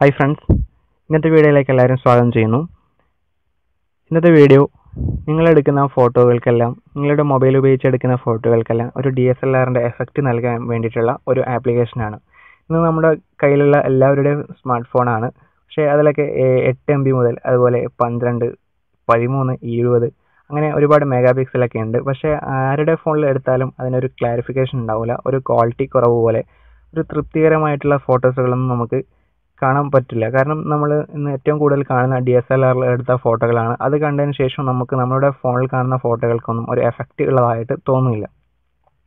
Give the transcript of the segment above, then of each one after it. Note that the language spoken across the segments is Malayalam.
Hi friends, ഇന്നത്തെ വീഡിയോയിലേക്ക് എല്ലാവരും സ്വാഗതം ചെയ്യുന്നു. ഇന്നത്തെ വീഡിയോ നിങ്ങളെടുക്കുന്ന ഫോട്ടോകൾക്കെല്ലാം നിങ്ങളുടെ മൊബൈൽ ഉപയോഗിച്ച് എടുക്കുന്ന ഫോട്ടോകൾക്കെല്ലാം ഒരു DSLRന്റെ എഫക്റ്റ് നൽകാൻ വേണ്ടിയിട്ടുള്ള ഒരു ആപ്ലിക്കേഷനാണ്. ഇന്ന് നമ്മുടെ കയ്യിലുള്ള എല്ലാവരുടെയും സ്മാർട്ട് ഫോണാണ്. പക്ഷേ അതിലൊക്കെ 8 MB മുതൽ അതുപോലെ 12, 13, 20 അങ്ങനെ ഒരുപാട് മെഗാ പിക്സലൊക്കെ ഉണ്ട്. പക്ഷേ ആരുടെ ഫോണിൽ എടുത്താലും അതിനൊരു ക്ലാരിഫിക്കേഷൻ ഉണ്ടാവില്ല. ഒരു ക്വാളിറ്റി കുറവ് പോലെ ഒരു തൃപ്തികരമായിട്ടുള്ള ഫോട്ടോസുകളൊന്നും നമുക്ക് കാണാൻ പറ്റില്ല. കാരണം നമ്മൾ ഇന്ന് ഏറ്റവും കൂടുതൽ കാണുന്ന DSLRൽ എടുത്ത ഫോട്ടോകളാണ്. അത് കണ്ടതിന് ശേഷം നമുക്ക് നമ്മുടെ ഫോണിൽ കാണുന്ന ഫോട്ടോകൾക്കൊന്നും ഒരു എഫക്റ്റ് ഉള്ളതായിട്ട് തോന്നുന്നില്ല.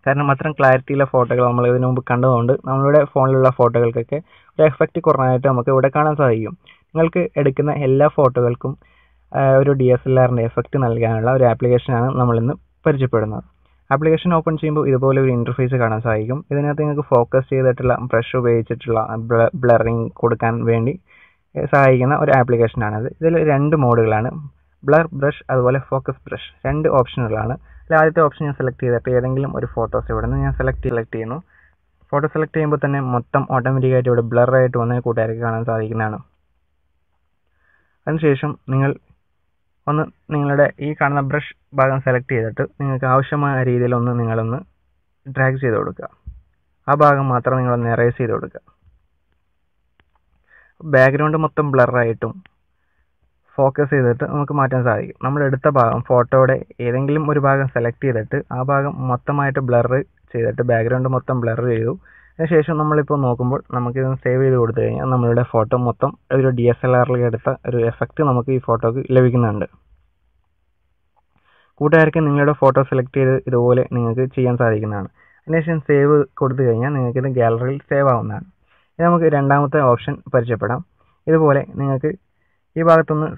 കാരണം അത്രയും ക്ലാരിറ്റിയുള്ള ഫോട്ടോകൾ നമ്മൾ ഇതിനു മുമ്പ് കണ്ടതുകൊണ്ട് നമ്മളുടെ ഫോണിലുള്ള ഫോട്ടോകൾക്കൊക്കെ ഒരു എഫക്റ്റ് കുറഞ്ഞായിട്ട് നമുക്ക് ഇവിടെ കാണാൻ സാധിക്കും. നിങ്ങൾക്ക് എടുക്കുന്ന എല്ലാ ഫോട്ടോകൾക്കും ഒരു DSLRന്റെ എഫക്റ്റ് നൽകാനുള്ള ഒരു ആപ്ലിക്കേഷനാണ് നമ്മളിന്ന് പരിചയപ്പെടുന്നത്. ആപ്ലിക്കേഷൻ ഓപ്പൺ ചെയ്യുമ്പോൾ ഇതുപോലെ ഒരു ഇൻ്റർഫേസ് കാണാൻ സാധിക്കും. ഇതിനകത്ത് നിങ്ങൾക്ക് ഫോക്കസ് ചെയ്തിട്ടുള്ള ബ്രഷ് ഉപയോഗിച്ചിട്ടുള്ള ബ്ലറിങ് കൊടുക്കാൻ വേണ്ടി സഹായിക്കുന്ന ഒരു ആപ്ലിക്കേഷനാണിത്. ഇതിൽ 2 മോഡുകളാണ്, ബ്ലർ ബ്രഷ് അതുപോലെ ഫോക്കസ് ബ്രഷ്. 2 ഓപ്ഷനുകളാണ്. അതിൽ ആദ്യത്തെ ഓപ്ഷൻ ഞാൻ സെലക്ട് ചെയ്തിട്ട് ഏതെങ്കിലും ഒരു ഫോട്ടോസ് ഇവിടെ നിന്ന് ഞാൻ സെലക്ട് ചെയ്യുന്നു. ഫോട്ടോ സെലക്ട് ചെയ്യുമ്പോൾ തന്നെ മൊത്തം ഓട്ടോമാറ്റിക്കായിട്ട് ഇവിടെ ബ്ലറായിട്ട് വന്ന് കൂട്ടുകാർക്ക് കാണാൻ സാധിക്കുന്നതാണ്. അതിനുശേഷം നിങ്ങൾ നിങ്ങളുടെ ഈ കാണുന്ന ബ്രഷ് ഭാഗം സെലക്ട് ചെയ്തിട്ട് നിങ്ങൾക്ക് ആവശ്യമായ രീതിയിൽ നിങ്ങളൊന്ന് ഡ്രാഗ് ചെയ്ത് കൊടുക്കുക. ആ ഭാഗം മാത്രം നിങ്ങളൊന്ന് എറേസ് ചെയ്ത് കൊടുക്കുക. ബാക്ക്ഗ്രൗണ്ട് മൊത്തം ബ്ലറായിട്ടും ഫോക്കസ് ചെയ്തിട്ട് നമുക്ക് മാറ്റാൻ സാധിക്കും. നമ്മൾ എടുത്ത ഭാഗം ഫോട്ടോയുടെ ഏതെങ്കിലും ഒരു ഭാഗം സെലക്ട് ചെയ്തിട്ട് ആ ഭാഗം മൊത്തമായിട്ട് ബ്ലർ ചെയ്തിട്ട് ബാക്ക്ഗ്രൗണ്ട് മൊത്തം ബ്ലർ ചെയ്തു. അതിനുശേഷം നമ്മളിപ്പോൾ നോക്കുമ്പോൾ നമുക്കിത് സേവ് ചെയ്ത് കൊടുത്തു കഴിഞ്ഞാൽ നമ്മളുടെ ഫോട്ടോ മൊത്തം ഒരു DSLRൽ എടുത്ത ഒരു എഫക്റ്റ് നമുക്ക് ഈ ഫോട്ടോക്ക് ലഭിക്കുന്നുണ്ട്. കൂട്ടുകാർക്ക് നിങ്ങളുടെ ഫോട്ടോ സെലക്ട് ചെയ്ത് ഇതുപോലെ നിങ്ങൾക്ക് ചെയ്യാൻ സാധിക്കുന്നതാണ്. അതിനുശേഷം സേവ് കൊടുത്തു കഴിഞ്ഞാൽ നിങ്ങൾക്കിത് ഗാലറിയിൽ സേവ് ആവുന്നതാണ്. ഇനി നമുക്ക് രണ്ടാമത്തെ ഓപ്ഷൻ പരിചയപ്പെടാം. ഇതുപോലെ നിങ്ങൾക്ക് ഈ ഭാഗത്തൊന്ന്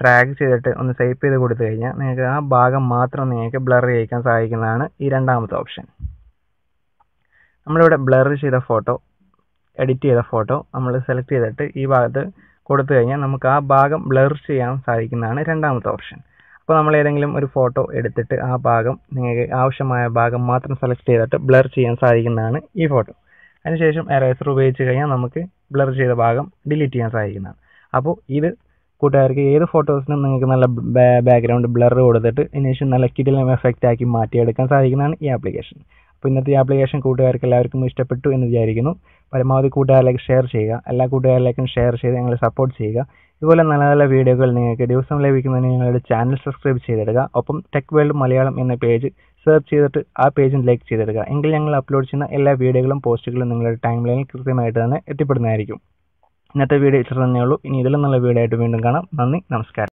ഡ്രാഗ് ചെയ്തിട്ട് ഒന്ന് സ്വൈപ്പ് ചെയ്ത് കൊടുത്തു കഴിഞ്ഞാൽ നിങ്ങൾക്ക് ആ ഭാഗം മാത്രം നിങ്ങൾക്ക് ബ്ലർ ചെയ്യിക്കാൻ സാധിക്കുന്നതാണ് ഈ രണ്ടാമത്തെ ഓപ്ഷൻ. നമ്മളിവിടെ ബ്ലർ ചെയ്ത ഫോട്ടോ, എഡിറ്റ് ചെയ്ത ഫോട്ടോ നമ്മൾ സെലക്ട് ചെയ്തിട്ട് ഈ ഭാഗത്ത് കൊടുത്തു കഴിഞ്ഞാൽ നമുക്ക് ആ ഭാഗം ബ്ലർ ചെയ്യാൻ സാധിക്കുന്നതാണ് രണ്ടാമത്തെ ഓപ്ഷൻ. അപ്പോൾ നമ്മൾ ഏതെങ്കിലും ഒരു ഫോട്ടോ എടുത്തിട്ട് ആ ഭാഗം നിങ്ങൾക്ക് ആവശ്യമായ ഭാഗം മാത്രം സെലക്ട് ചെയ്തിട്ട് ബ്ലർ ചെയ്യാൻ സാധിക്കുന്നതാണ് ഈ ഫോട്ടോ. അതിനുശേഷം എറേസർ ഉപയോഗിച്ച് കഴിഞ്ഞാൽ നമുക്ക് ബ്ലർ ചെയ്ത ഭാഗം ഡിലീറ്റ് ചെയ്യാൻ സാധിക്കുന്നതാണ്. അപ്പോൾ ഇത് കൂട്ടുകാർക്ക് ഏത് ഫോട്ടോസിനും നിങ്ങൾക്ക് നല്ല ബാക്ക്ഗ്രൗണ്ട് ബ്ലർ കൊടുത്തിട്ട് അതിനുശേഷം നല്ല കിടിലം എഫക്റ്റ് ആക്കി മാറ്റിയെടുക്കാൻ സാധിക്കുന്നതാണ് ഈ ആപ്ലിക്കേഷൻ. അപ്പോൾ ഇന്നത്തെ ഈ ആപ്ലിക്കേഷൻ കൂട്ടുകാർക്ക് എല്ലാവർക്കും ഇഷ്ടപ്പെട്ടു എന്ന് വിചാരിക്കുന്നു. പരമാവധി കൂട്ടുകാരിലേക്ക് ഷെയർ ചെയ്യുക. എല്ലാ കൂട്ടുകാരിലേക്കും ഷെയർ ചെയ്ത് ഞങ്ങളെ സപ്പോർട്ട് ചെയ്യുക. ഇതുപോലെ നല്ല നല്ല വീഡിയോകൾ നിങ്ങൾക്ക് ദിവസം ലഭിക്കുന്നതിന് ഞങ്ങളുടെ ചാനൽ സബ്സ്ക്രൈബ് ചെയ്തിടുക. ഒപ്പം ടെക് വേൾഡ് മലയാളം എന്ന പേജ് സെർച്ച് ചെയ്തിട്ട് ആ പേജിൽ ലൈക്ക് ചെയ്തിടുക. എങ്കിൽ ഞങ്ങൾ അപ്ലോഡ് ചെയ്യുന്ന എല്ലാ വീഡിയോകളും പോസ്റ്റുകളും നിങ്ങളുടെ ടൈം ലൈനിൽ കൃത്യമായിട്ട് തന്നെ എത്തിപ്പെടുന്നതായിരിക്കും. ഇന്നത്തെ വീഡിയോ ഇത്ര തന്നെയുള്ളൂ. ഇനി ഇതിലും നല്ല വീഡിയോ ആയിട്ട് വീണ്ടും കാണാം. നന്ദി, നമസ്കാരം.